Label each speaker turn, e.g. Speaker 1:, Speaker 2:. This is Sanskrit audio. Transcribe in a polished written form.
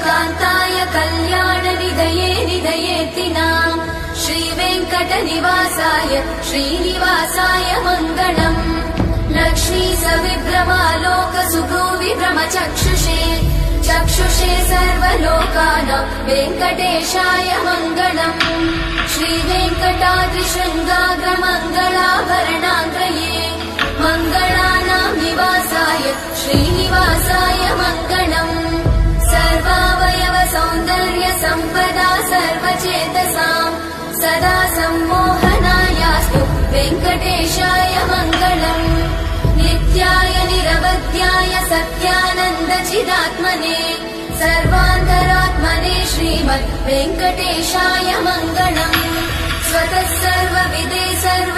Speaker 1: कान्ताय कल्याणनिधये निधयेऽर्थिनाम् श्रीवेङ्कटनिवासाय श्रीनिवासाय मङ्गलम् लक्ष्मी सविभ्रमालोक सुभ्रूविभ्रमचक्षुषे चक्षुषे सर्वलोकानां वेङ्कटेशाय मङ्गलम् श्रीवेङ्कटाद्रिशृङ्गाग्रमङ्गलाभरणाङ्गये मङ्गलानां निवासाय श्रीनिवासाय मङ्गलम् सर्वावयव सौन्दर्य सम्पदा सर्वचेतसाम् सदा सम्मोहनायास्तु वेङ्कटेशाय मङ्गलम् नित्याय निरवध्याय सत्यानन्द चिदात्मने सर्वान्तरात्मने श्रीमद् वेङ्कटेशाय मङ्गलम् स्वतः सर्वविदे सर्व